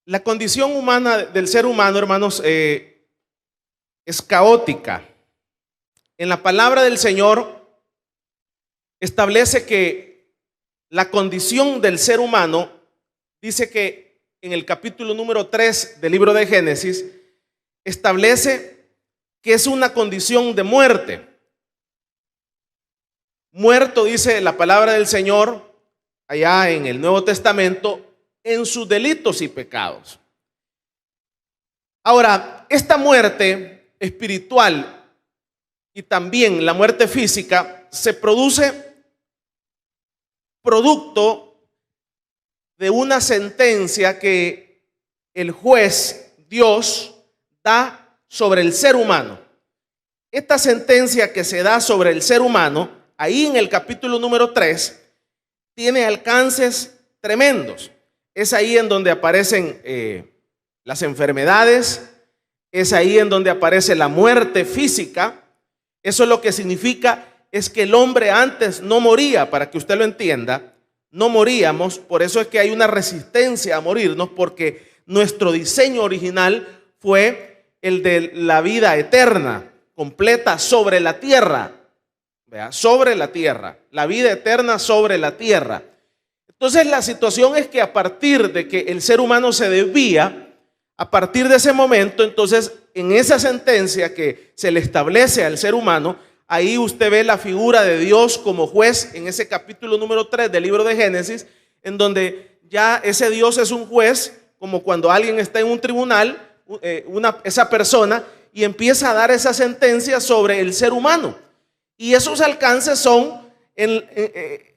La condición humana del ser humano, hermanos, es caótica. En la palabra del Señor establece que la condición del ser humano, dice que en el capítulo número 3 del libro de Génesis, establece que es una condición de muerte. Muerto, dice la palabra del Señor, allá en el Nuevo Testamento, en sus delitos y pecados. Ahora, esta muerte espiritual y también la muerte física se produce producto de una sentencia que el juez, Dios, da sobre el ser humano. Esta sentencia que se da sobre el ser humano, ahí en el capítulo número 3, tiene alcances tremendos. Es ahí en donde aparecen las enfermedades, es ahí en donde aparece la muerte física. Eso lo que significa es que el hombre antes no moría, para que usted lo entienda, no moríamos, por eso es que hay una resistencia a morirnos, porque nuestro diseño original fue el de la vida eterna, completa sobre la tierra, ¿vea? Sobre la tierra, la vida eterna sobre la tierra. Entonces la situación es que a partir de que el ser humano se desvía, a partir de ese momento, entonces en esa sentencia que se le establece al ser humano, ahí usted ve la figura de Dios como juez en ese capítulo número 3 del libro de Génesis, en donde ya ese Dios es un juez, como cuando alguien está en un tribunal, esa persona, y empieza a dar esa sentencia sobre el ser humano. Y esos alcances son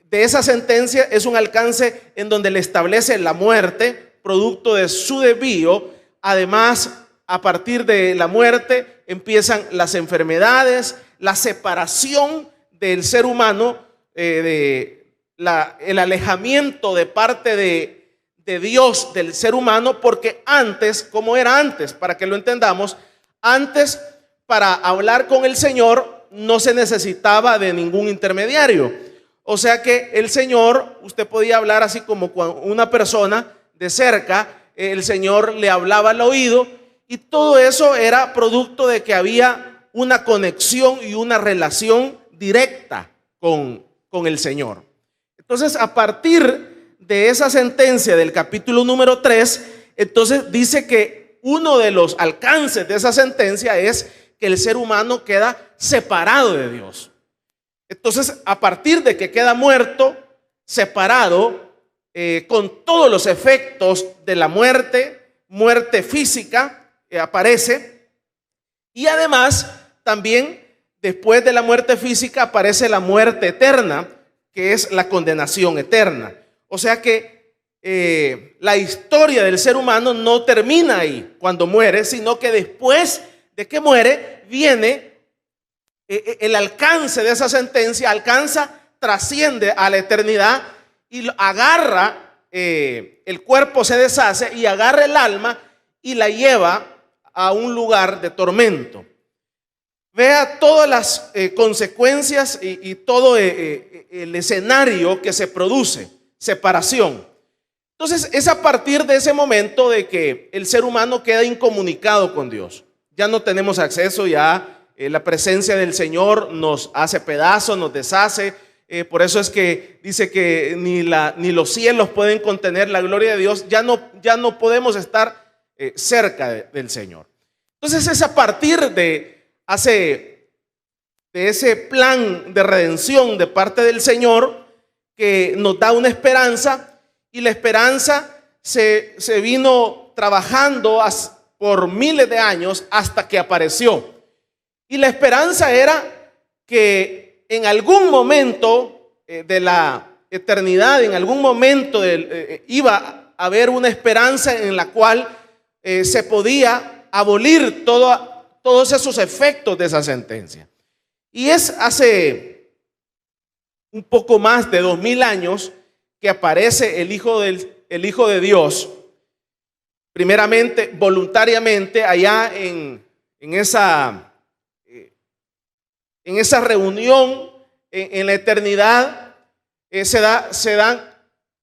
de esa sentencia es un alcance en donde le establece la muerte, producto de su desvío. Además, a partir de la muerte empiezan las enfermedades, la separación del ser humano, el alejamiento de parte de Dios del ser humano, porque antes, ¿cómo era antes? Para que lo entendamos, antes para hablar con el Señor no se necesitaba de ningún intermediario. O sea que el Señor, usted podía hablar así como con una persona de cerca, el Señor le hablaba al oído, y todo eso era producto de que había una conexión y una relación directa con el Señor. Entonces, a partir de esa sentencia del capítulo número 3, entonces dice que uno de los alcances de esa sentencia es que el ser humano queda separado de Dios. Entonces, a partir de que queda muerto, separado, con todos los efectos de la muerte física aparece, y además también después de la muerte física aparece la muerte eterna, que es la condenación eterna. O sea que la historia del ser humano no termina ahí cuando muere, sino que después de que muere viene el alcance de esa sentencia, trasciende a la eternidad y agarra, el cuerpo se deshace y agarra el alma y la lleva a un lugar de tormento. Vea todas las consecuencias y todo el escenario que se produce, separación. Entonces es a partir de ese momento de que el ser humano queda incomunicado con Dios. Ya no tenemos acceso, ya la presencia del Señor nos hace pedazos, nos deshace. Por eso es que dice que ni los cielos pueden contener la gloria de Dios. Ya no podemos estar cerca del Señor. Entonces es a partir de ese plan de redención de parte del Señor que nos da una esperanza, y la esperanza se vino trabajando por miles de años hasta que apareció. Y la esperanza era que en algún momento de la eternidad, en algún momento iba a haber una esperanza en la cual se podía abolir todos esos efectos de esa sentencia. Y es hace un poco más de 2000 años que aparece el Hijo de Dios, primeramente voluntariamente allá en esa reunión en la eternidad. Se dan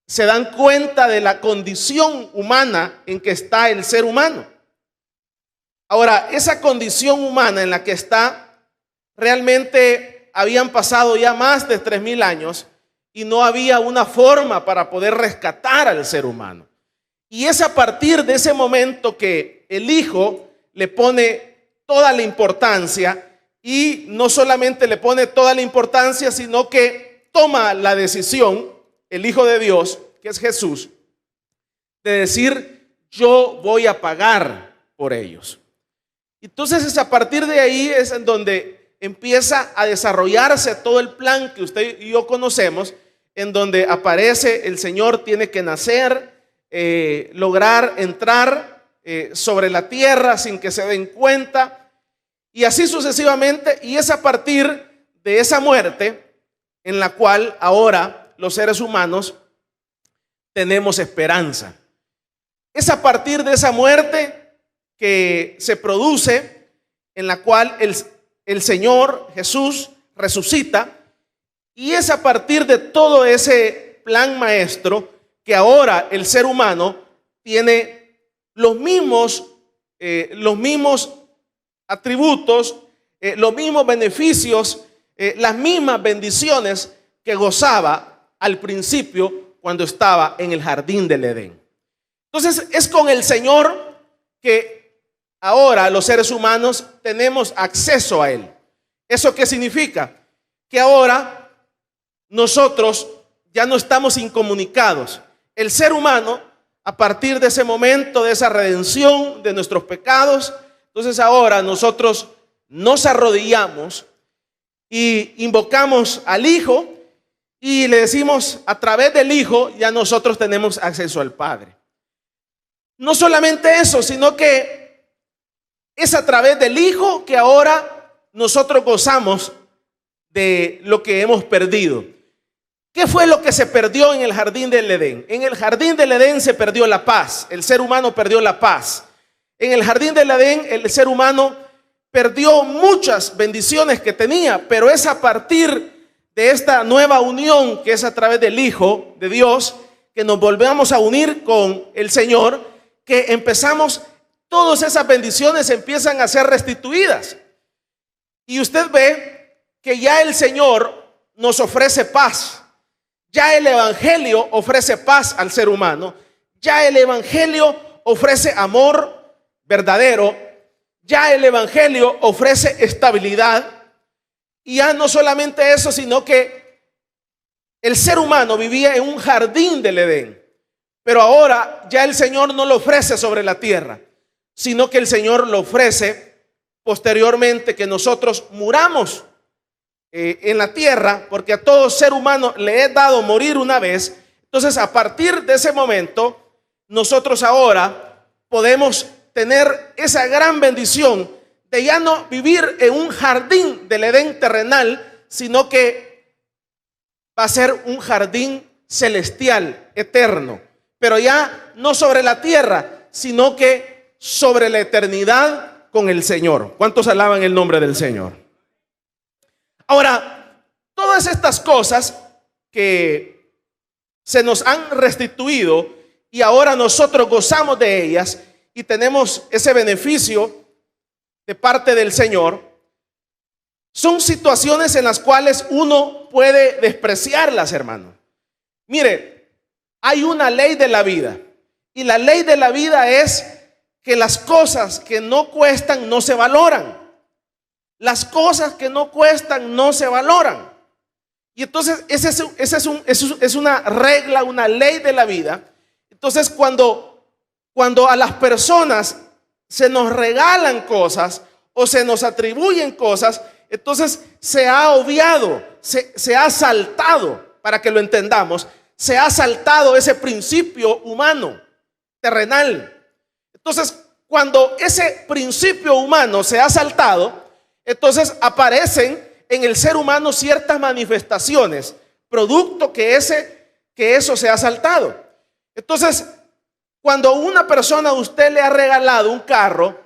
se dan cuenta de la condición humana en que está el ser humano. Ahora, esa condición humana en la que está, realmente habían pasado ya más de 3000 años y no había una forma para poder rescatar al ser humano. Y es a partir de ese momento que el Hijo le pone toda la importancia, y no solamente le pone toda la importancia, sino que toma la decisión, el Hijo de Dios, que es Jesús, de decir: yo voy a pagar por ellos. Entonces es a partir de ahí es en donde empieza a desarrollarse todo el plan que usted y yo conocemos, en donde aparece el Señor, tiene que nacer, lograr entrar sobre la tierra sin que se den cuenta, y así sucesivamente. Y es a partir de esa muerte en la cual ahora los seres humanos tenemos esperanza. Es a partir de esa muerte que se produce, en la cual el Señor Jesús resucita, y es a partir de todo ese plan maestro que ahora el ser humano tiene los mismos atributos, los mismos beneficios, las mismas bendiciones que gozaba al principio cuando estaba en el jardín del Edén. Entonces es con el Señor que ahora los seres humanos tenemos acceso a Él. ¿Eso qué significa? Que ahora nosotros ya no estamos incomunicados. El ser humano, a partir de ese momento, de esa redención de nuestros pecados, entonces ahora nosotros nos arrodillamos y invocamos al Hijo, y le decimos: a través del Hijo ya nosotros tenemos acceso al Padre. No solamente eso, sino que es a través del Hijo que ahora nosotros gozamos de lo que hemos perdido. ¿Qué fue lo que se perdió en el jardín del Edén? En el jardín del Edén se perdió la paz. El ser humano perdió la paz. En el jardín del Edén el ser humano perdió muchas bendiciones que tenía, pero es a partir de esta nueva unión, que es a través del Hijo de Dios, que nos volvemos a unir con el Señor, que empezamos, todas esas bendiciones empiezan a ser restituidas. Y usted ve que ya el Señor nos ofrece paz. Ya el Evangelio ofrece paz al ser humano. Ya el Evangelio ofrece amor verdadero. Ya el Evangelio ofrece estabilidad. Y ya no solamente eso, sino que el ser humano vivía en un jardín del Edén. Pero ahora ya el Señor no lo ofrece sobre la tierra, sino que el Señor lo ofrece posteriormente, que nosotros muramos en la tierra, porque a todo ser humano le he dado morir una vez. Entonces, a partir de ese momento, nosotros ahora podemos tener esa gran bendición de ya no vivir en un jardín del Edén terrenal, sino que va a ser un jardín celestial, eterno, pero ya no sobre la tierra, sino que sobre la eternidad con el Señor. ¿Cuántos alaban el nombre del Señor? Ahora, todas estas cosas que se nos han restituido y ahora nosotros gozamos de ellas y tenemos ese beneficio de parte del Señor, son situaciones en las cuales uno puede despreciarlas, hermano. Mire, hay una ley de la vida, y la ley de la vida es que las cosas que no cuestan no se valoran. Las cosas que no cuestan no se valoran. Y entonces es una regla, una ley de la vida. Entonces cuando a las personas se nos regalan cosas o se nos atribuyen cosas, entonces se ha obviado, se ha saltado, para que lo entendamos, se ha saltado ese principio humano, terrenal. Entonces, cuando ese principio humano se ha saltado, entonces aparecen en el ser humano ciertas manifestaciones, producto que eso se ha saltado. Entonces, cuando una persona a usted le ha regalado un carro,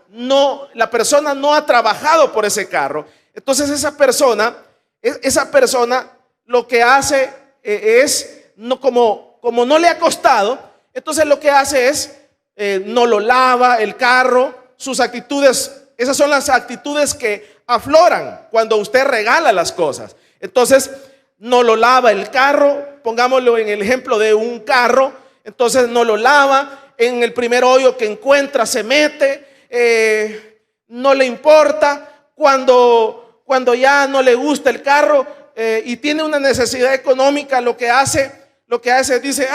la persona no ha trabajado por ese carro. Entonces esa persona lo que hace es no como como no le ha costado, entonces lo que hace es no lo lava el carro, sus actitudes, esas son las actitudes que afloran cuando usted regala las cosas. Entonces no lo lava el carro, pongámoslo en el ejemplo de un carro, entonces no lo lava, en el primer hoyo que encuentra se mete, no le importa, cuando ya no le gusta el carro y tiene una necesidad económica, lo que hace es dice,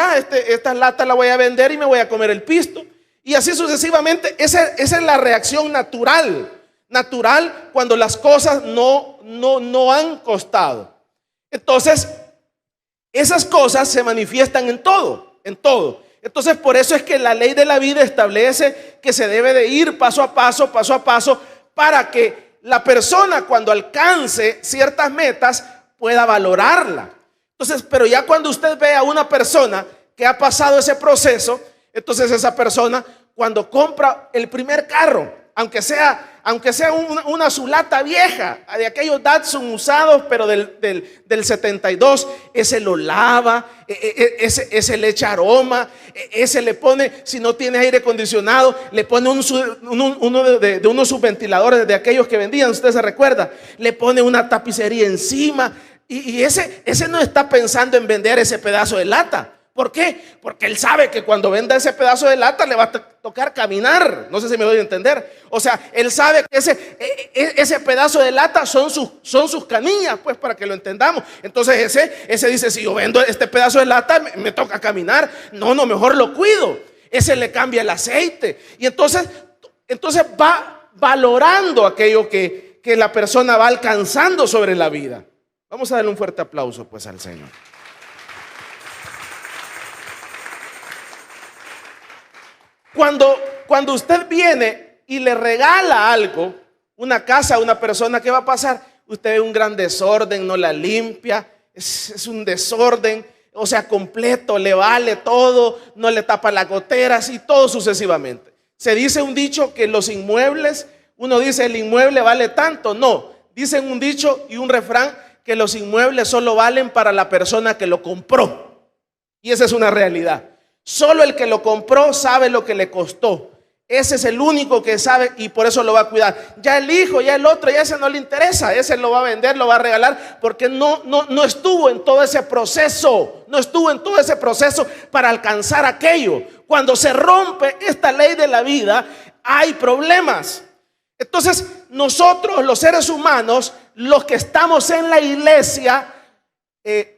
esta lata la voy a vender y me voy a comer el pisto. Y así sucesivamente. Esa es la reacción natural cuando las cosas no han costado. Entonces, esas cosas se manifiestan en todo. Entonces, por eso es que la ley de la vida establece que se debe de ir paso a paso, para que la persona, cuando alcance ciertas metas, pueda valorarla. Entonces, pero ya cuando usted ve a una persona que ha pasado ese proceso, entonces esa persona, cuando compra el primer carro, aunque sea una Zulata vieja, de aquellos Datsun usados, pero del 72, ese lo lava, ese le echa aroma, ese le pone, si no tiene aire acondicionado, le pone uno de unos subventiladores de aquellos que vendían, usted se recuerda, le pone una tapicería encima, y ese no está pensando en vender ese pedazo de lata. ¿Por qué? Porque él sabe que cuando venda ese pedazo de lata le va a tocar caminar. No sé si me doy a entender. O sea, él sabe que ese pedazo de lata son sus canillas, pues, para que lo entendamos. Entonces ese dice, si yo vendo este pedazo de lata, me toca caminar. No, mejor lo cuido. Ese le cambia el aceite. Y entonces va valorando aquello que la persona va alcanzando sobre la vida. Vamos a darle un fuerte aplauso, pues, al Señor. Cuando usted viene y le regala algo, una casa a una persona, ¿qué va a pasar? Usted ve un gran desorden, no la limpia, es un desorden, o sea, completo, le vale todo, no le tapa las goteras y todo sucesivamente. Se dice un dicho que los inmuebles, uno dice el inmueble vale tanto, no, dicen un dicho y un refrán que los inmuebles solo valen para la persona que lo compró. Y esa es una realidad. Solo el que lo compró sabe lo que le costó. Ese es el único que sabe y por eso lo va a cuidar. Ya el hijo, ya el otro, ya ese no le interesa. Ese lo va a vender, lo va a regalar porque no estuvo en todo ese proceso. No estuvo en todo ese proceso para alcanzar aquello. Cuando se rompe esta ley de la vida, hay problemas. Entonces, nosotros, los seres humanos, los que estamos en la iglesia,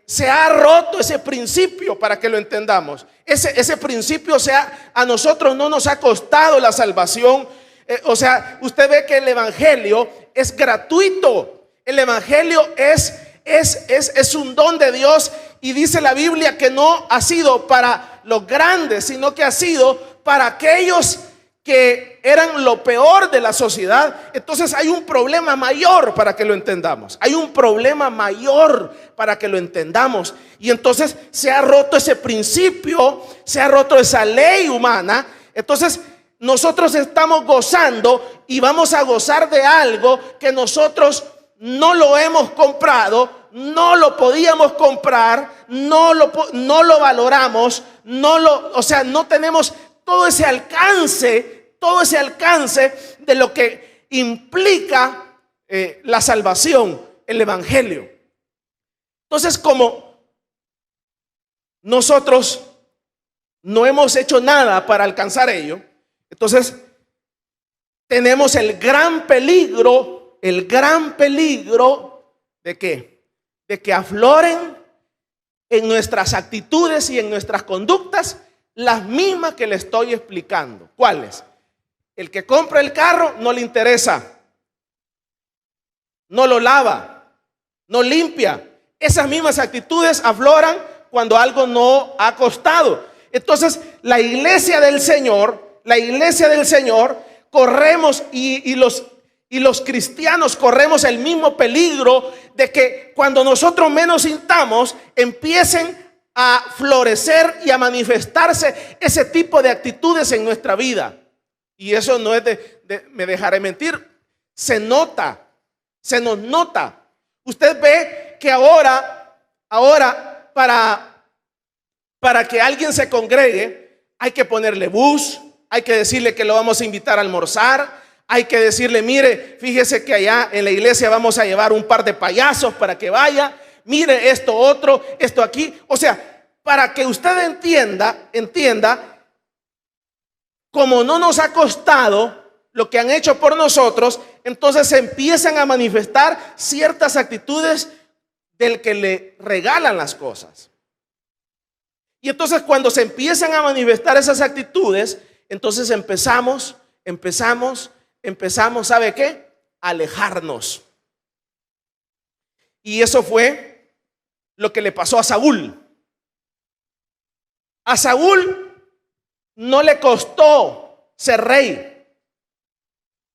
se ha roto ese principio para que lo entendamos. Ese principio, o sea, a nosotros no nos ha costado la salvación. O sea, usted ve que el evangelio es gratuito. El evangelio es un don de Dios. Y dice la Biblia que no ha sido para los grandes, sino que ha sido para aquellos que eran lo peor de la sociedad. Entonces hay un problema mayor para que lo entendamos. Hay un problema mayor para que lo entendamos. Y entonces se ha roto ese principio, se ha roto esa ley humana. Entonces nosotros estamos gozando y vamos a gozar de algo que nosotros no lo hemos comprado, no lo podíamos comprar, no lo valoramos, o sea, no tenemos todo ese alcance de lo que implica la salvación, el evangelio. Entonces, como nosotros no hemos hecho nada para alcanzar ello, entonces tenemos el gran peligro ¿de qué? De que afloren en nuestras actitudes y en nuestras conductas las mismas que le estoy explicando. ¿Cuáles? El que compra el carro no le interesa, no lo lava, no limpia. Esas mismas actitudes afloran cuando algo no ha costado. Entonces, la iglesia del Señor, corremos y los cristianos corremos el mismo peligro de que cuando nosotros menos sintamos, empiecen a florecer y a manifestarse ese tipo de actitudes en nuestra vida. Y eso no es me dejaré mentir, se nos nota. Usted ve que ahora para para que alguien se congregue, hay que ponerle bus, hay que decirle que lo vamos a invitar a almorzar, hay que decirle, mire, fíjese que allá en la iglesia vamos a llevar un par de payasos para que vaya, mire esto otro, esto aquí. O sea, para que usted entienda, como no nos ha costado lo que han hecho por nosotros, entonces se empiezan a manifestar ciertas actitudes del que le regalan las cosas. Y entonces cuando se empiezan a manifestar esas actitudes, entonces empezamos, ¿sabe qué? A alejarnos. Y eso fue lo que le pasó a Saúl. A Saúl no le costó ser rey.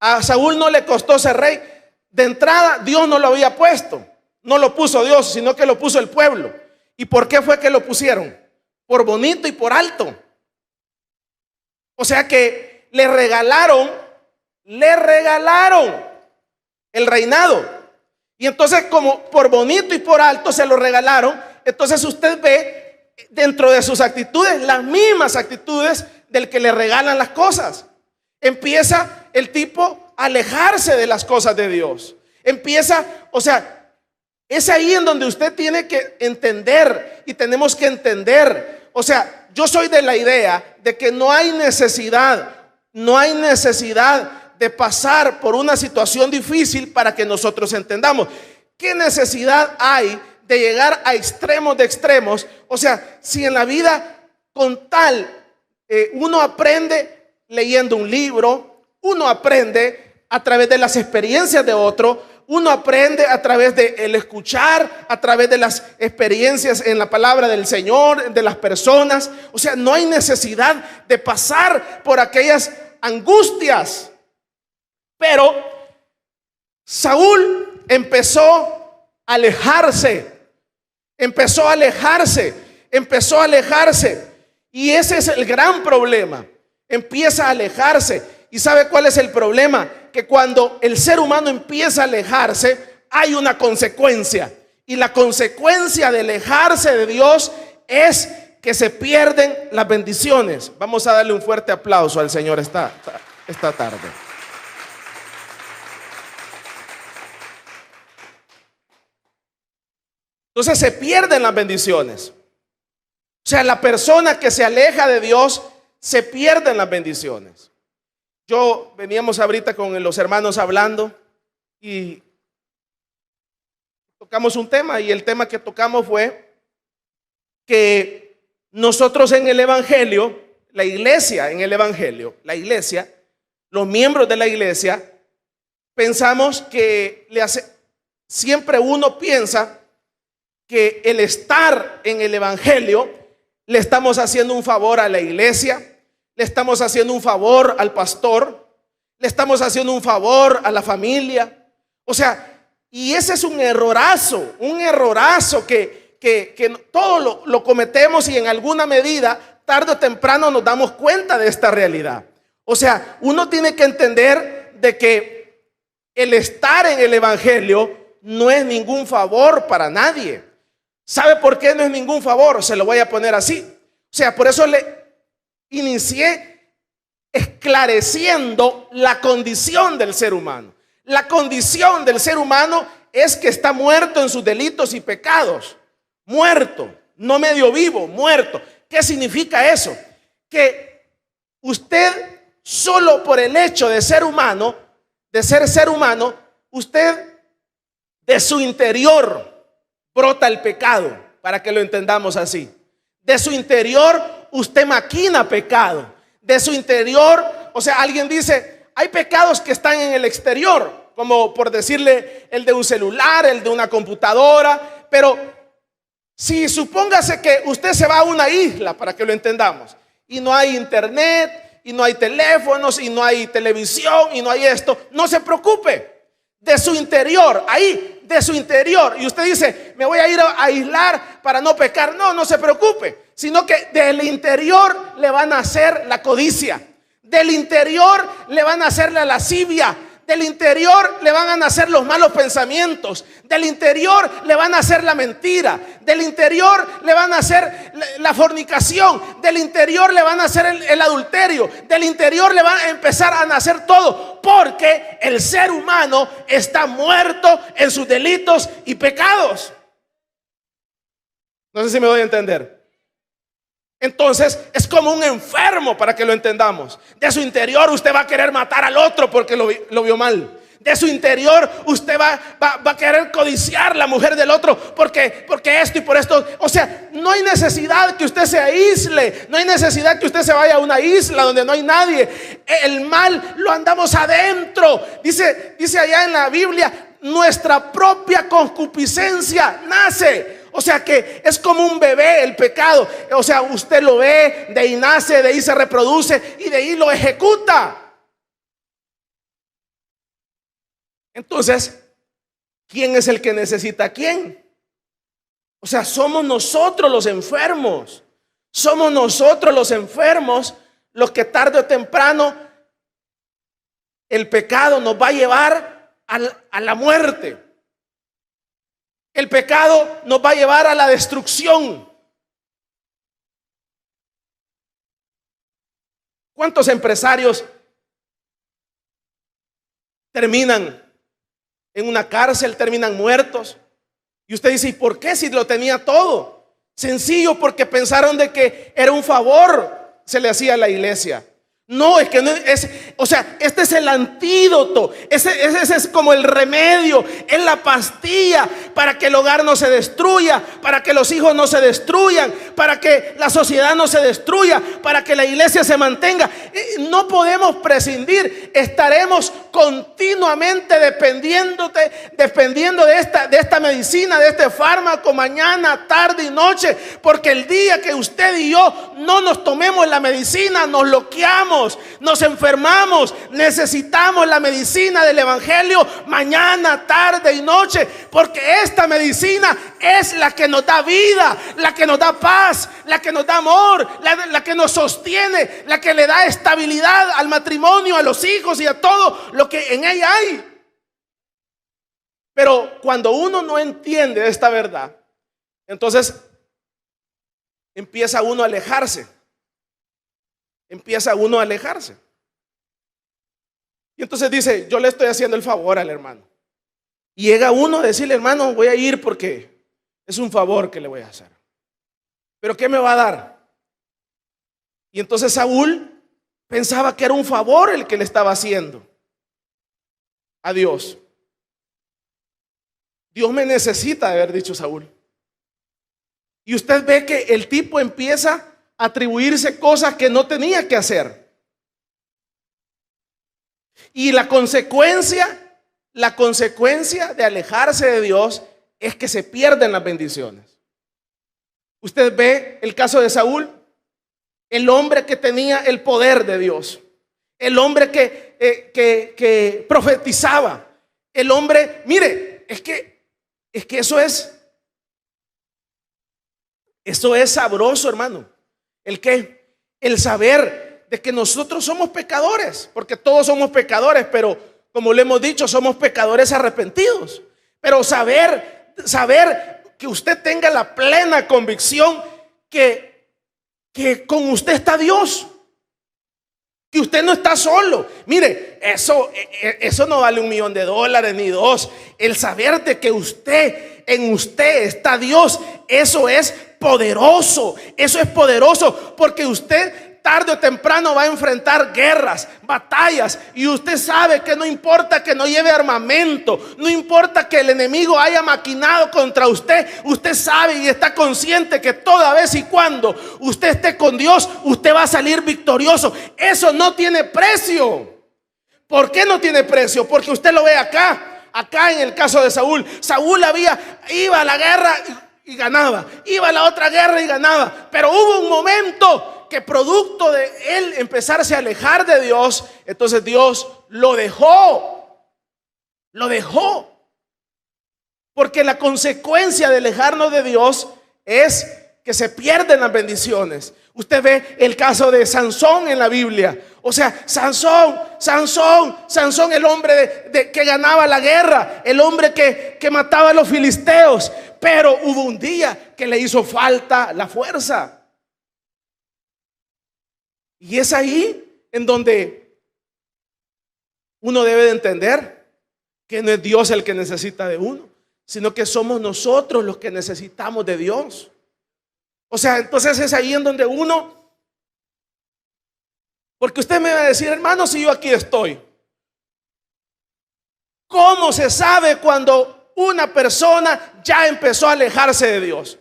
A Saúl no le costó ser rey. De entrada, Dios no lo había puesto. No lo puso Dios, sino que lo puso el pueblo. ¿Y por qué fue que lo pusieron? Por bonito y por alto. O sea que le regalaron el reinado. Y entonces, como por bonito y por alto se lo regalaron, entonces usted ve dentro de sus actitudes las mismas actitudes del que le regalan las cosas. Empieza el tipo a alejarse de las cosas de Dios. Es ahí en donde usted tiene que entender y tenemos que entender. O sea, yo soy de la idea de que no hay necesidad de pasar por una situación difícil para que nosotros entendamos. ¿Qué necesidad hay de llegar a extremos de extremos? O sea, si en la vida con tal uno aprende leyendo un libro, uno aprende a través de las experiencias de otro, uno aprende a través de el escuchar, a través de las experiencias en la palabra del Señor, de las personas. O sea, no hay necesidad de pasar por aquellas angustias. Pero Saúl empezó a alejarse. Y ese es el gran problema. Empieza a alejarse. ¿Y sabe cuál es el problema? Que cuando el ser humano empieza a alejarse, hay una consecuencia. Y la consecuencia de alejarse de Dios es que se pierden las bendiciones. Vamos a darle un fuerte aplauso al Señor esta tarde. Entonces se pierden las bendiciones. O sea, la persona que se aleja de Dios, se pierden las bendiciones. Veníamos ahorita con los hermanos hablando y tocamos un tema, y el tema que tocamos fue que nosotros en el Evangelio, los miembros de la iglesia, pensamos que siempre uno piensa que el estar en el Evangelio le estamos haciendo un favor a la iglesia, le estamos haciendo un favor al pastor, le estamos haciendo un favor a la familia. O sea, y ese es un errorazo que todos lo cometemos, y en alguna medida, tarde o temprano, nos damos cuenta de esta realidad. O sea, uno tiene que entender de que el estar en el Evangelio no es ningún favor para nadie. ¿Sabe por qué no es ningún favor? Se lo voy a poner así. O sea, por eso le inicié esclareciendo la condición del ser humano. La condición del ser humano es que está muerto en sus delitos y pecados. Muerto, no medio vivo, muerto. ¿Qué significa eso? Que usted, solo por el hecho de ser humano, usted de su interior brota el pecado, para que lo entendamos así. De su interior usted maquina pecado. De su interior, o sea, alguien dice, hay pecados que están en el exterior, como por decirle el de un celular, el de una computadora. Pero si supóngase que usted se va a una isla, para que lo entendamos, y no hay internet, y no hay teléfonos, y no hay televisión, y no hay esto, no se preocupe. De su interior, ahí, de su interior, y usted dice, me voy a ir a aislar para no pecar. No se preocupe, sino que del interior le van a hacer la codicia, del interior le van a hacer la lascivia, Del interior le van a nacer los malos pensamientos. Del interior le van a nacer la mentira. Del interior le van a nacer la fornicación. Del interior le van a nacer el adulterio. Del interior le va a empezar a nacer todo. Porque el ser humano está muerto en sus delitos y pecados. No sé si me doy a entender. Entonces es como un enfermo, para que lo entendamos. De su interior usted va a querer matar al otro porque lo vio mal. De su interior usted va a querer codiciar la mujer del otro porque esto y por esto. O sea, no hay necesidad que usted se aísle. No hay necesidad que usted se vaya a una isla donde no hay nadie. El mal lo andamos adentro. Dice allá en la Biblia, nuestra propia concupiscencia nace. O sea que es como un bebé el pecado. O sea, usted lo ve, de ahí nace, de ahí se reproduce y de ahí lo ejecuta. Entonces, ¿quién es el que necesita a quién? O sea, somos nosotros los enfermos. Somos nosotros los enfermos los que tarde o temprano el pecado nos va a llevar a la muerte. El pecado nos va a llevar a la destrucción. ¿Cuántos empresarios terminan en una cárcel, terminan muertos? Y usted dice, ¿y por qué si lo tenía todo? Sencillo, porque pensaron de que era un favor se le hacía a la iglesia. No, es que no es, o sea, este es el antídoto, ese es como el remedio, es la pastilla para que el hogar no se destruya, para que los hijos no se destruyan, para que la sociedad no se destruya, para que la iglesia se mantenga. No podemos prescindir, estaremos continuamente dependiendo de esta medicina, de este fármaco, mañana, tarde y noche, porque el día que usted y yo no nos tomemos la medicina, nos bloqueamos. Nos enfermamos, necesitamos la medicina del evangelio mañana, tarde y noche, porque esta medicina es la que nos da vida, la que nos da paz, la que nos da amor, la que nos sostiene, la que le da estabilidad al matrimonio, a los hijos y a todo lo que en ella hay. Pero cuando uno no entiende esta verdad, entonces empieza uno a alejarse. Empieza uno a alejarse. Y entonces dice, yo le estoy haciendo el favor al hermano. Y llega uno a decirle, hermano, voy a ir porque es un favor que le voy a hacer. ¿Pero qué me va a dar? Y entonces Saúl pensaba que era un favor el que le estaba haciendo a Dios. Dios me necesita, de haber dicho Saúl. Y usted ve que el tipo empieza a atribuirse cosas que no tenía que hacer. Y la consecuencia de alejarse de Dios es que se pierden las bendiciones. Usted ve el caso de Saúl, el hombre que tenía el poder de Dios, el hombre que profetizaba, el hombre, mire, es que eso es sabroso, hermano. El saber de que nosotros somos pecadores, porque todos somos pecadores, pero como le hemos dicho, somos pecadores arrepentidos. Pero saber que usted tenga la plena convicción que con usted está Dios, que usted no está solo. Mire, eso no vale $1,000,000 ni dos. El saber de que en usted está Dios, eso es poderoso. Eso es poderoso, porque usted tarde o temprano va a enfrentar guerras, batallas, y usted sabe que no importa que no lleve armamento, no importa que el enemigo haya maquinado contra usted, usted sabe y está consciente que toda vez y cuando usted esté con Dios, usted va a salir victorioso. Eso no tiene precio. ¿Por qué no tiene precio? Porque usted lo ve acá en el caso de Saúl. Saúl iba a la guerra y ganaba, iba a la otra guerra y ganaba, pero hubo un momento que producto de él empezarse a alejar de Dios, entonces Dios lo dejó, porque la consecuencia de alejarnos de Dios es que se pierden las bendiciones. Usted ve el caso de Sansón en la Biblia. O sea, Sansón, el hombre que ganaba la guerra, el hombre que mataba a los filisteos. Pero hubo un día que le hizo falta la fuerza. Y es ahí en donde uno debe de entender que no es Dios el que necesita de uno, sino que somos nosotros los que necesitamos de Dios. O sea, entonces es ahí en donde uno, porque usted me va a decir, hermano, si yo aquí estoy, ¿cómo se sabe cuando una persona ya empezó a alejarse de Dios?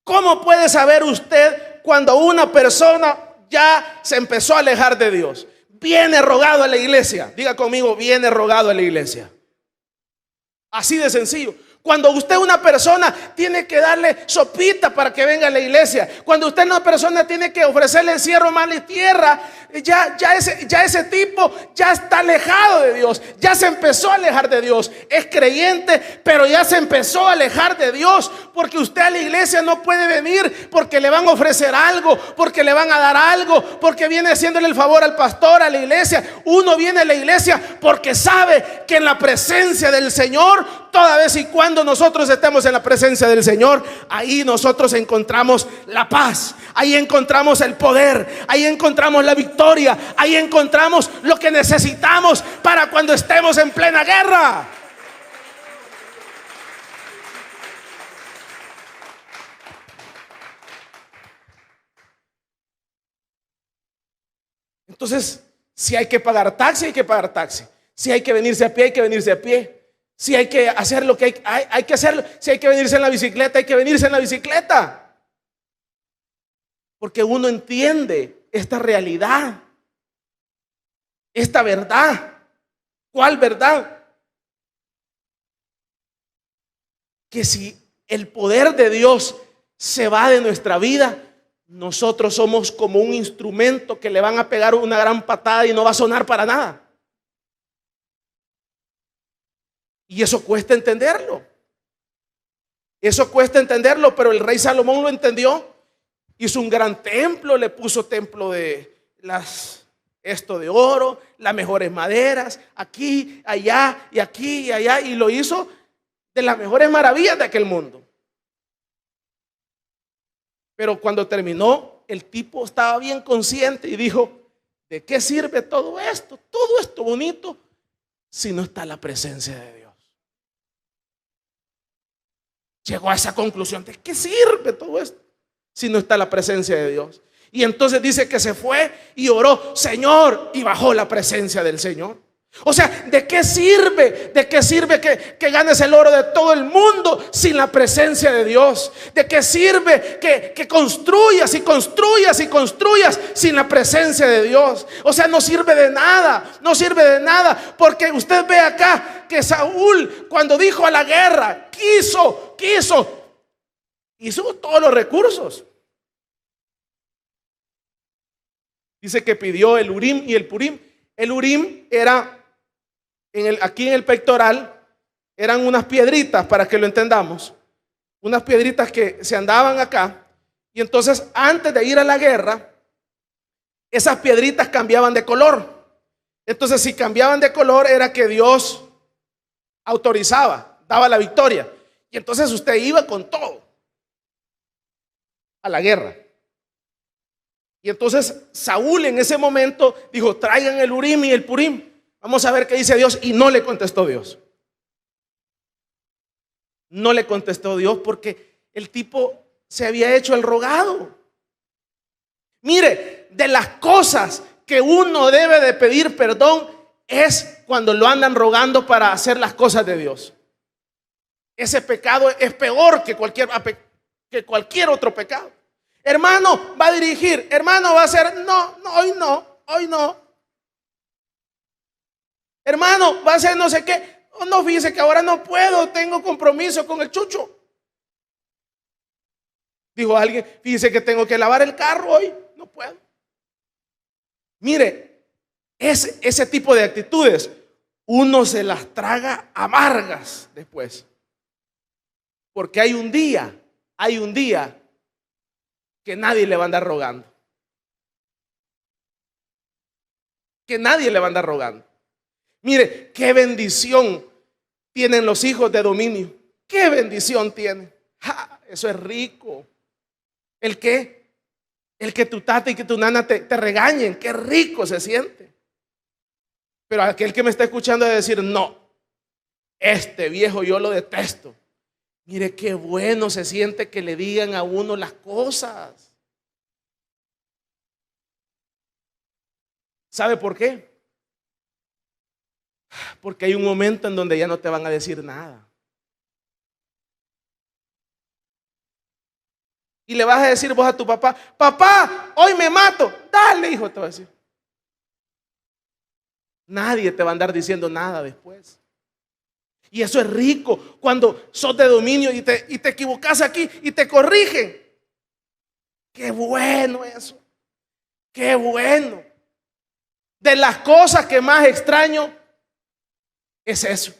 ¿Cómo puede saber usted cuando una persona ya se empezó a alejar de Dios? Viene rogado a la iglesia. Diga conmigo, viene rogado a la iglesia. Así de sencillo. Cuando usted una persona tiene que darle sopita para que venga a la iglesia, cuando usted una persona tiene que ofrecerle encierro, mal y tierra, ya ese tipo ya está alejado de Dios, ya se empezó a alejar de Dios. Es creyente, pero ya se empezó a alejar de Dios, porque usted a la iglesia no puede venir porque le van a ofrecer algo, porque le van a dar algo, porque viene haciéndole el favor al pastor, a la iglesia. Uno viene a la iglesia porque sabe que en la presencia del Señor, toda vez y cuando nosotros estemos en la presencia del Señor, ahí nosotros encontramos la paz, ahí encontramos el poder, ahí encontramos la victoria, ahí encontramos lo que necesitamos para cuando estemos en plena guerra. Entonces, si hay que pagar taxi, hay que pagar taxi. Si hay que venirse a pie, hay que venirse a pie. Si hay que hacer lo que hay que hacerlo. Si hay que venirse en la bicicleta, hay que venirse en la bicicleta. Porque uno entiende esta realidad, esta verdad. ¿Cuál verdad? Que si el poder de Dios se va de nuestra vida, nosotros somos como un instrumento que le van a pegar una gran patada y no va a sonar para nada. Y eso cuesta entenderlo. Eso cuesta entenderlo, pero el rey Salomón lo entendió. Hizo un gran templo, le puso templo de esto de oro, las mejores maderas, aquí, allá y aquí y allá, y lo hizo de las mejores maravillas de aquel mundo. Pero cuando terminó, el tipo estaba bien consciente y dijo: ¿de qué sirve todo esto bonito, si no está la presencia de Dios? Llegó a esa conclusión: ¿de qué sirve todo esto si no está la presencia de Dios? Y entonces dice que se fue y oró: Señor, y bajó la presencia del Señor. O sea, ¿de qué sirve? ¿De qué sirve que ganes el oro de todo el mundo sin la presencia de Dios? ¿De qué sirve que construyas y construyas y construyas sin la presencia de Dios? O sea, no sirve de nada, no sirve de nada. Porque usted ve acá que Saúl, cuando dijo a la guerra, hizo todos los recursos. Dice que pidió el Urim y el Purim. El Urim era aquí en el pectoral, eran unas piedritas, para que lo entendamos, unas piedritas que se andaban acá. Y entonces, antes de ir a la guerra, esas piedritas cambiaban de color. Entonces, si cambiaban de color, era que Dios autorizaba, daba la victoria. Y entonces usted iba con todo a la guerra. Y entonces Saúl en ese momento dijo: traigan el Urim y el Purim, vamos a ver qué dice Dios. Y no le contestó Dios. No le contestó Dios, porque el tipo se había hecho el rogado. Mire, de las cosas que uno debe de pedir perdón es cuando lo andan rogando para hacer las cosas de Dios. Ese pecado es peor que cualquier otro pecado. Hermano, va a dirigir, hermano, va a hacer, hoy no. Hermano, va a hacer no sé qué. No, fíjese que ahora no puedo, tengo compromiso con el chucho. Dijo alguien: fíjese que tengo que lavar el carro hoy, no puedo. Mire, ese tipo de actitudes uno se las traga amargas después. Porque hay un día que nadie le va a andar rogando. que nadie le va a andar rogando. Mire, qué bendición tienen los hijos de dominio. Qué bendición tienen. ¡Ja! Eso es rico. ¿El qué? El que tu tata y que tu nana te regañen. Qué rico se siente. Pero aquel que me está escuchando de decir, no, este viejo yo lo detesto. Mire qué bueno se siente que le digan a uno las cosas. ¿Sabe por qué? Porque hay un momento en donde ya no te van a decir nada. Y le vas a decir vos a tu papá, papá, hoy me mato. Dale, hijo, te va a decir. Nadie te va a andar diciendo nada después. Y eso es rico cuando sos de dominio y te equivocas aquí y te corrigen. Qué bueno eso. Qué bueno. De las cosas que más extraño es eso.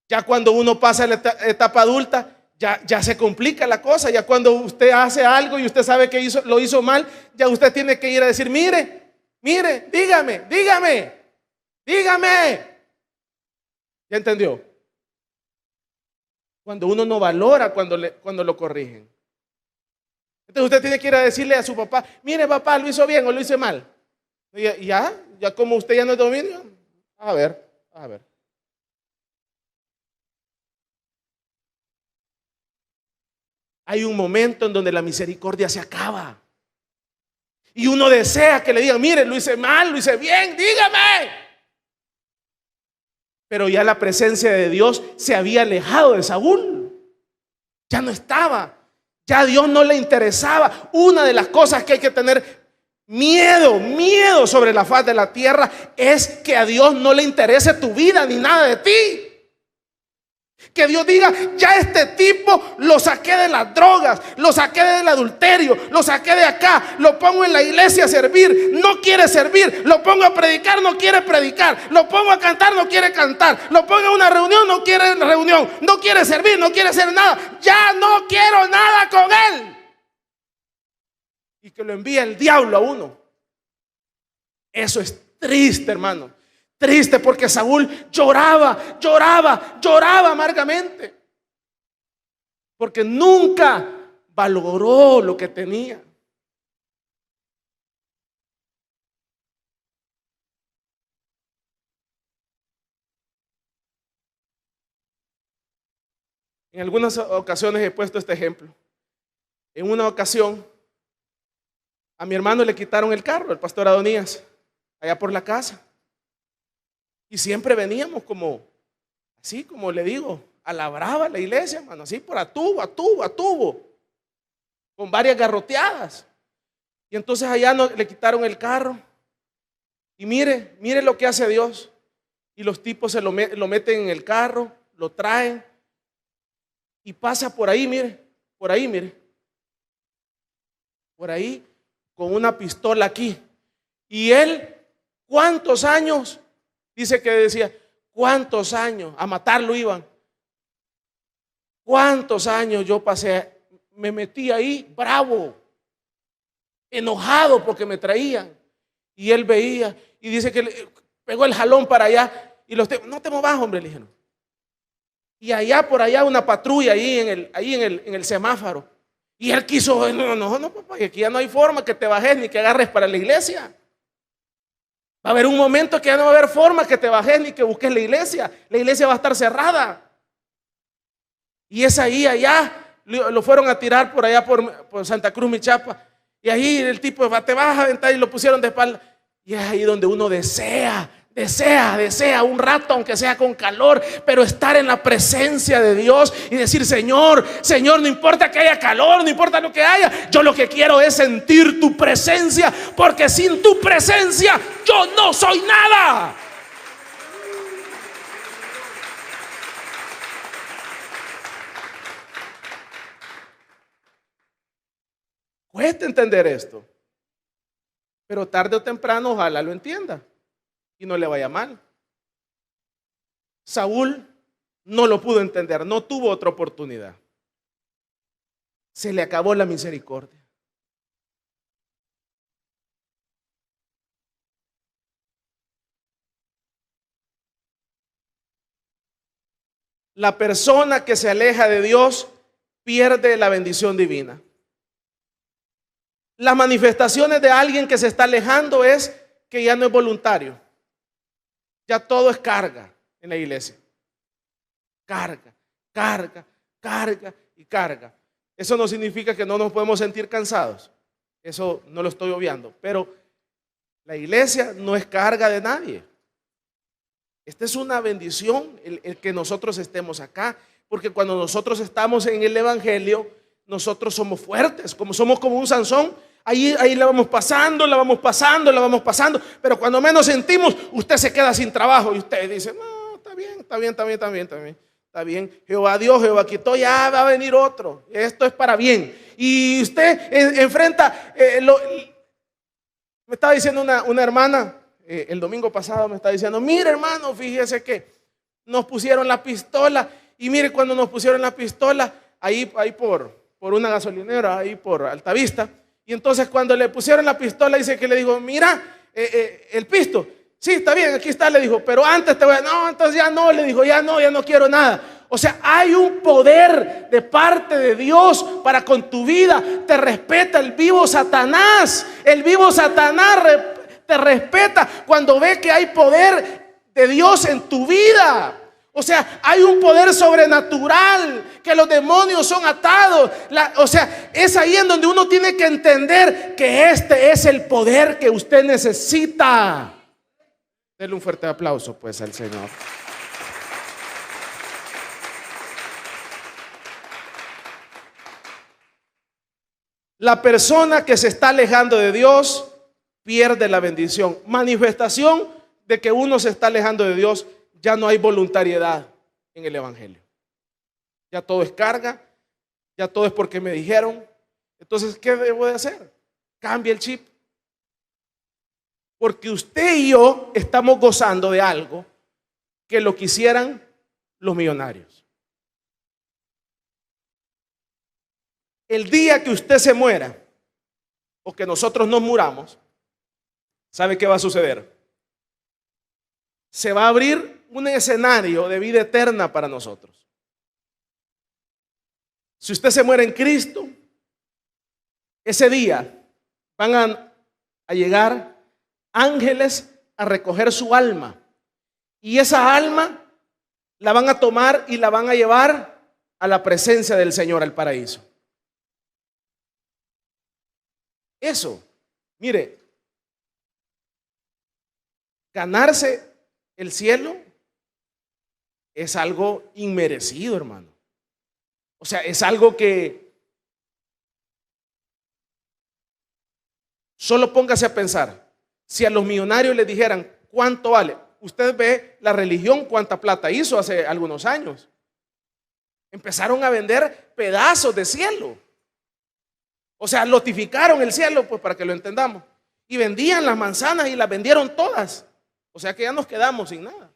Ya cuando uno pasa la etapa adulta, ya se complica la cosa. Ya cuando usted hace algo y usted sabe que lo hizo mal, ya usted tiene que ir a decir, mire, dígame. ¿Ya entendió? Cuando uno no valora cuando lo corrigen. Entonces usted tiene que ir a decirle a su papá, mire papá, ¿lo hizo bien o lo hice mal? Y ya como usted ya no es dominio, a ver. Hay un momento en donde la misericordia se acaba. Y uno desea que le digan, mire, lo hice mal, lo hice bien, dígame. Pero ya la presencia de Dios se había alejado de Saúl. Ya no estaba. Ya a Dios no le interesaba. Una de las cosas que hay que tener miedo sobre la faz de la tierra es que a Dios no le interese tu vida ni nada de ti. Que Dios diga, ya este tipo lo saqué de las drogas, lo saqué del adulterio, lo saqué de acá, lo pongo en la iglesia a servir, no quiere servir, lo pongo a predicar, no quiere predicar, lo pongo a cantar, no quiere cantar, lo pongo a una reunión, no quiere reunión, no quiere servir, no quiere hacer nada, ya no quiero nada con él. Y que lo envíe el diablo a uno. Eso es triste, hermano. Triste porque Saúl lloraba amargamente. Porque nunca valoró lo que tenía. En algunas ocasiones he puesto este ejemplo. En una ocasión, a mi hermano le quitaron el carro, el pastor Adonías, allá por la casa. Y siempre veníamos así como le digo, a la brava la iglesia, hermano, así por a tubo, con varias garroteadas. Y entonces allá le quitaron el carro. Y mire lo que hace Dios. Y los tipos lo meten en el carro, lo traen. Y pasa por ahí, mire. Por ahí, con una pistola aquí. Y él, ¿cuántos años? Dice que decía, ¿cuántos años? A matarlo iban. ¿Cuántos años yo pasé? Me metí ahí bravo, enojado porque me traían. Y él veía y dice que le pegó el jalón para allá. Y no te movas, hombre, le dijeron. Y allá por allá una patrulla ahí en el semáforo. Y él quiso, no, papá, aquí ya no hay forma que te bajes ni que agarres para la iglesia. Va a haber un momento que ya no va a haber forma que te bajes ni que busques la iglesia. La iglesia va a estar cerrada. Y es ahí, allá, lo fueron a tirar por allá por Santa Cruz, Michapa. Y ahí el tipo, te vas a aventar, y lo pusieron de espalda. Y es ahí donde uno desea un rato, aunque sea con calor, pero estar en la presencia de Dios y decir, Señor, no importa que haya calor, no importa lo que haya, yo lo que quiero es sentir tu presencia, porque sin tu presencia yo no soy nada. Cuesta entender esto, pero tarde o temprano ojalá lo entienda y no le vaya mal. Saúl no lo pudo entender, no tuvo otra oportunidad. Se le acabó la misericordia. La persona que se aleja de Dios pierde la bendición divina. Las manifestaciones de alguien que se está alejando es que ya no es voluntario. Ya todo es carga en la iglesia. Carga, carga, carga y carga. Eso no significa que no nos podemos sentir cansados. Eso no lo estoy obviando. Pero la iglesia no es carga de nadie. Esta es una bendición el que nosotros estemos acá. Porque cuando nosotros estamos en el evangelio, nosotros somos fuertes, somos como un Sansón. Ahí la vamos pasando, la vamos pasando, la vamos pasando. Pero cuando menos sentimos, usted se queda sin trabajo. Y usted dice, no, está bien. Jehová Dios, Jehová quitó, ya va a venir otro. Esto es para bien. Y usted enfrenta, me estaba diciendo una hermana, el domingo pasado me estaba diciendo, mire hermano, fíjese que nos pusieron la pistola. Y mire, cuando nos pusieron la pistola, ahí por una gasolinera, ahí por Altavista. Y entonces cuando le pusieron la pistola, dice que le dijo, mira, el pisto. Sí, está bien, aquí está, le dijo, pero antes te voy a... No, entonces ya no, le dijo, ya no quiero nada. O sea, hay un poder de parte de Dios para con tu vida. Te respeta el vivo Satanás. El vivo Satanás te respeta cuando ve que hay poder de Dios en tu vida. O sea, hay un poder sobrenatural, que los demonios son atados. O sea, es ahí en donde uno tiene que entender que este es el poder que usted necesita. Denle un fuerte aplauso pues al Señor. La persona que se está alejando de Dios pierde la bendición. Manifestación de que uno se está alejando de Dios. Ya no hay voluntariedad en el evangelio. Ya todo es carga, ya todo es porque me dijeron. Entonces, ¿qué debo de hacer? Cambie el chip. Porque usted y yo estamos gozando de algo que lo quisieran los millonarios. El día que usted se muera o que nosotros nos muramos, ¿sabe qué va a suceder? Se va a abrir un escenario de vida eterna para nosotros. Si usted se muere en Cristo, ese día van a llegar ángeles a recoger su alma. Y esa alma la van a tomar y la van a llevar a la presencia del Señor, al paraíso. Eso, mire, ganarse el cielo es algo inmerecido, hermano. O sea, es algo que solo póngase a pensar. Si a los millonarios les dijeran cuánto vale, usted ve la religión cuánta plata hizo hace algunos años. Empezaron a vender pedazos de cielo. O sea, lotificaron el cielo, pues para que lo entendamos. Y vendían las manzanas y las vendieron todas. O sea que ya nos quedamos sin nada.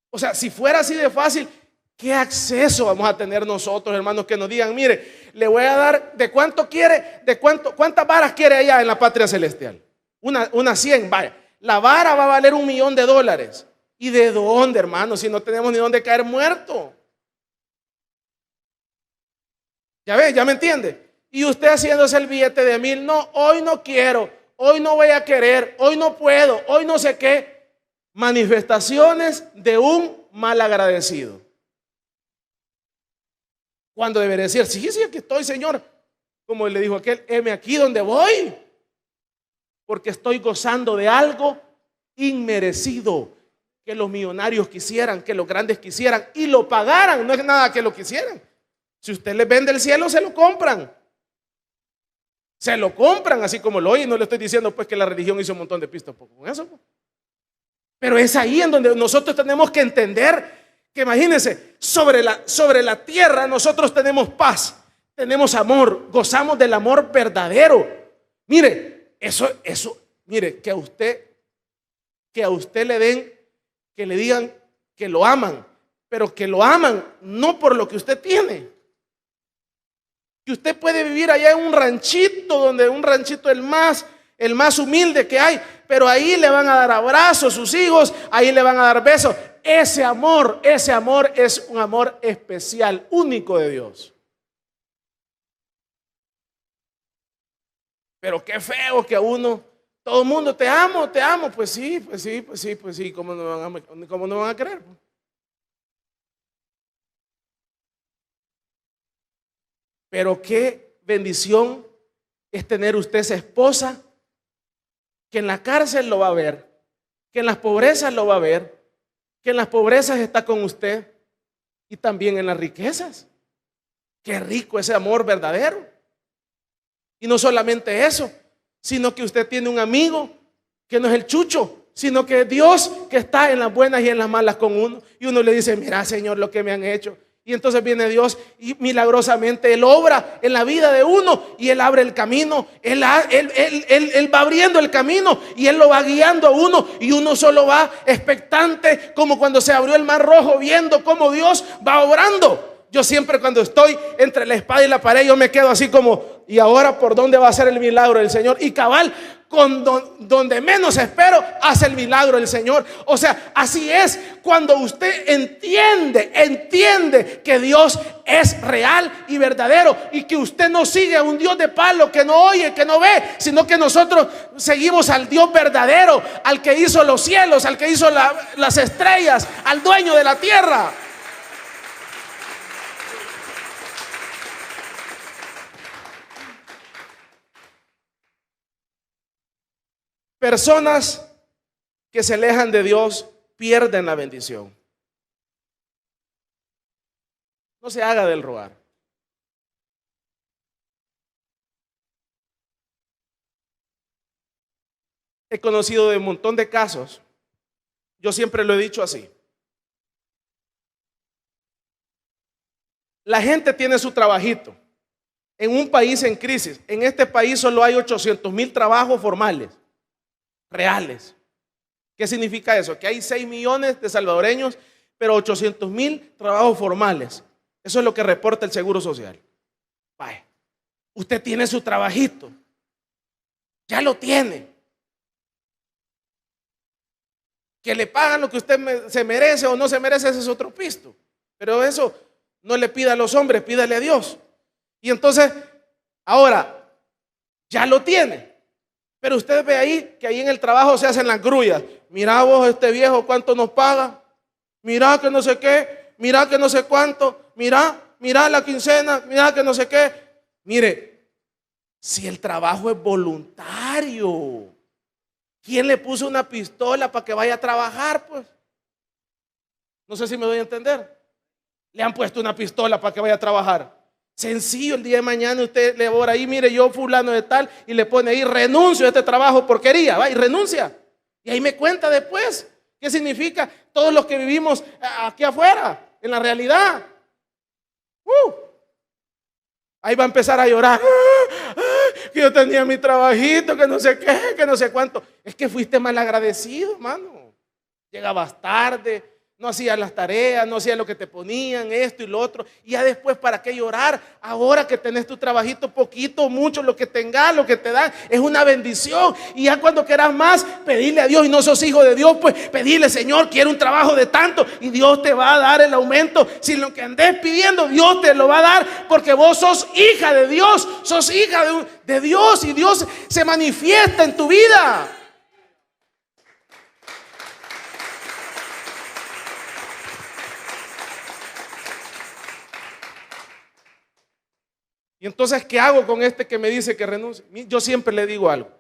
O sea, si fuera así de fácil, ¿qué acceso vamos a tener nosotros, hermanos, que nos digan, mire, le voy a dar, ¿de cuánto quiere? ¿Cuántas varas quiere allá en la patria celestial? Una 100, vaya. La vara va a valer $1,000,000. ¿Y de dónde, hermano? Si no tenemos ni dónde caer muerto. Ya ve, ya me entiende. Y usted haciéndose el billete de 1,000, no, hoy no quiero, hoy no voy a querer, hoy no puedo, hoy no sé qué. Manifestaciones de un mal agradecido. Cuando debería decir, sí, aquí estoy, Señor. Como le dijo aquel, heme aquí donde voy. Porque estoy gozando de algo inmerecido. Que los millonarios quisieran, que los grandes quisieran y lo pagaran. No es nada que lo quisieran. Si usted les vende el cielo, se lo compran. Se lo compran así como lo oye. No le estoy diciendo pues que la religión hizo un montón de pistas con eso. Pero es ahí en donde nosotros tenemos que entender que imagínense, sobre la tierra nosotros tenemos paz, tenemos amor, gozamos del amor verdadero. Mire, eso, mire, que a usted le den, que le digan que lo aman, pero que lo aman no por lo que usted tiene. Que usted puede vivir allá en un ranchito, el más humilde que hay, pero ahí le van a dar abrazos sus hijos, ahí le van a dar besos. ese amor es un amor especial, único de Dios. Pero qué feo que a uno, todo el mundo, te amo, pues sí, ¿cómo no van a querer? Pero qué bendición es tener usted esa esposa que en la cárcel lo va a ver, que en las pobrezas lo va a ver, que en las pobrezas está con usted y también en las riquezas. Qué rico ese amor verdadero. Y no solamente eso, sino que usted tiene un amigo que no es el chucho, sino que es Dios, que está en las buenas y en las malas con uno. Y uno le dice, mira, Señor, lo que me han hecho. Y entonces viene Dios y milagrosamente Él obra en la vida de uno y Él abre el camino. Él va abriendo el camino y Él lo va guiando a uno, y uno solo va expectante, como cuando se abrió el mar rojo, viendo cómo Dios va obrando. Yo siempre, cuando estoy entre la espada y la pared, yo me quedo así como, ¿y ahora por dónde va a ser el milagro del Señor? Y cabal, donde menos espero, hace el milagro el Señor. O sea, así es cuando usted entiende que Dios es real y verdadero, y que usted no sigue a un Dios de palo que no oye, que no ve, sino que nosotros seguimos al Dios verdadero, al que hizo los cielos, al que hizo las estrellas, al dueño de la tierra. Personas que se alejan de Dios pierden la bendición. No se haga del rogar. He conocido de un montón de casos. Yo siempre lo he dicho así. La gente tiene su trabajito en un país en crisis. En este país solo hay 800,000 trabajos formales, reales. ¿Qué significa eso? Que hay 6 millones de salvadoreños, pero 800,000 trabajos formales. Eso es lo que reporta el Seguro Social. Vaya, usted tiene su trabajito, ya lo tiene. Que le pagan lo que usted se merece o no se merece, ese es otro pisto. Pero eso no le pida a los hombres, pídale a Dios. Y entonces, ahora, ya lo tiene. Pero usted ve ahí que ahí en el trabajo se hacen las grullas. Mira vos, este viejo, ¿cuánto nos paga? Mira que no sé qué, mira que no sé cuánto, mira la quincena, mira que no sé qué. Mire, si el trabajo es voluntario, ¿quién le puso una pistola para que vaya a trabajar? Pues no sé si me doy a entender. Le han puesto una pistola para que vaya a trabajar. Sencillo, el día de mañana usted le va ahí, mire, yo fulano de tal, y le pone ahí, renuncio a este trabajo porquería, va, y renuncia. Y ahí me cuenta después qué significa todos los que vivimos aquí afuera, en la realidad. Ahí va a empezar a llorar. Que yo tenía mi trabajito, que no sé qué, que no sé cuánto. Es que fuiste mal agradecido, hermano. Llegabas tarde, no hacías las tareas, no hacías lo que te ponían, esto y lo otro. Y ya después, ¿para qué llorar? Ahora que tenés tu trabajito, poquito, mucho, lo que tengas, lo que te dan, es una bendición. Y ya cuando quieras más, pedirle a Dios. Y no sos hijo de Dios, pues pedirle, Señor, quiero un trabajo de tanto. Y Dios te va a dar el aumento. Si lo que andes pidiendo, Dios te lo va a dar. Porque vos sos hija de Dios, sos hija de Dios. Y Dios se manifiesta en tu vida. Y entonces, ¿qué hago con este que me dice que renuncie? Yo siempre le digo algo.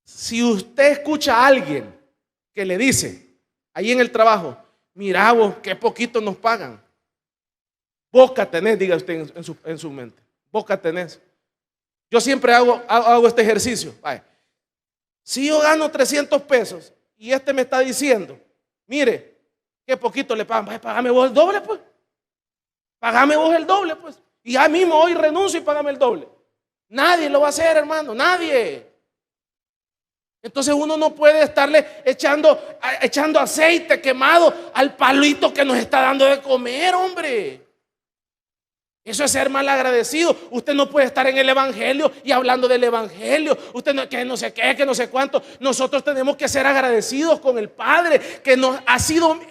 Si usted escucha a alguien que le dice, ahí en el trabajo, mira vos, qué poquito nos pagan. Boca tenés, diga usted en su mente. Boca tenés. Yo siempre hago este ejercicio. Vaya. Si yo gano 300 pesos y este me está diciendo, mire, qué poquito le pagan, vaya, págame vos el doble, pues. Págame vos el doble, pues. Y ya mismo hoy renuncio y págame el doble. Nadie lo va a hacer, hermano, nadie. Entonces uno no puede estarle echando aceite quemado al palito que nos está dando de comer, hombre. Eso es ser mal agradecido. Usted no puede estar en el evangelio y hablando del evangelio. Usted no, que no sé qué, que no sé cuánto. Nosotros tenemos que ser agradecidos con el Padre, que nos ha sido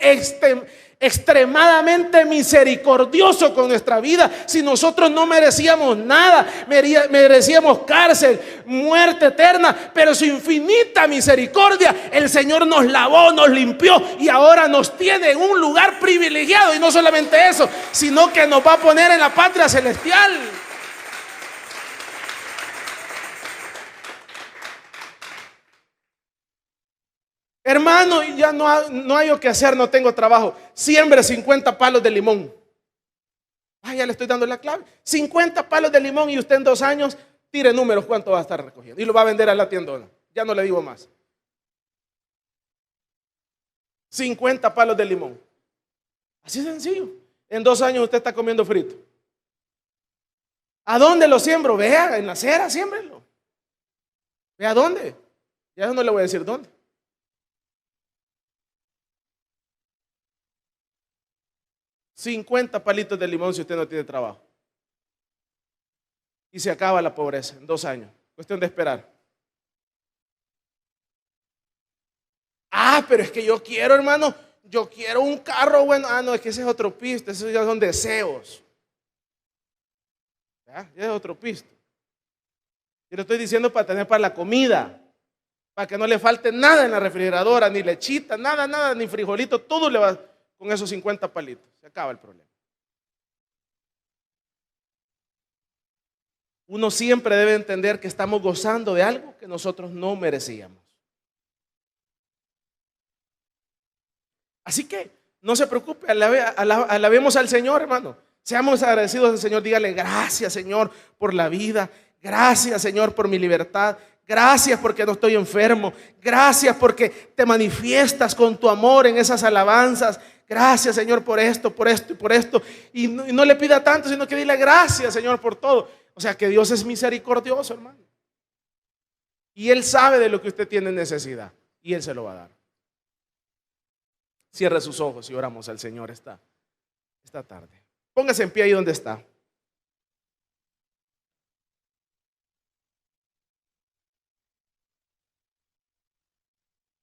extremadamente misericordioso con nuestra vida. Si nosotros no merecíamos nada, merecíamos cárcel, muerte eterna, pero su infinita misericordia, el Señor nos lavó, nos limpió y ahora nos tiene en un lugar privilegiado. Y no solamente eso, sino que nos va a poner en la patria celestial. Hermano, ya no hay lo que hacer, no tengo trabajo. Siembre 50 palos de limón. Ya le estoy dando la clave. 50 palos de limón y usted en 2 años tire números cuánto va a estar recogiendo. Y lo va a vender a la tiendona. Ya no le digo más. 50 palos de limón. Así de sencillo. En 2 años usted está comiendo frito. ¿A dónde lo siembro? Vea, en la acera, siémbrelo. Vea dónde. Ya no le voy a decir dónde. $50 palitos de limón si usted no tiene trabajo. Y se acaba la pobreza en 2 años. Cuestión de esperar. Pero es que yo quiero, hermano, yo quiero un carro bueno. No, es que ese es otro pisto, esos ya son deseos. Ya es otro pisto. Yo le estoy diciendo para tener para la comida, para que no le falte nada en la refrigeradora, ni lechita, nada, ni frijolito, todo le va con esos 50 palitos. Se acaba el problema. Uno siempre debe entender que estamos gozando de algo que nosotros no merecíamos. Así que no se preocupe, alabemos al Señor, hermano. Seamos agradecidos al Señor. Dígale: gracias, Señor, por la vida. Gracias, Señor, por mi libertad. Gracias porque no estoy enfermo. Gracias porque te manifiestas con tu amor en esas alabanzas. Gracias, Señor, por esto, por esto y por esto. Y no le pida tanto, sino que dile: gracias, Señor, por todo. O sea que Dios es misericordioso, hermano. Y Él sabe de lo que usted tiene necesidad. Y Él se lo va a dar. Cierre sus ojos y oramos al Señor esta tarde. Póngase en pie ahí donde está.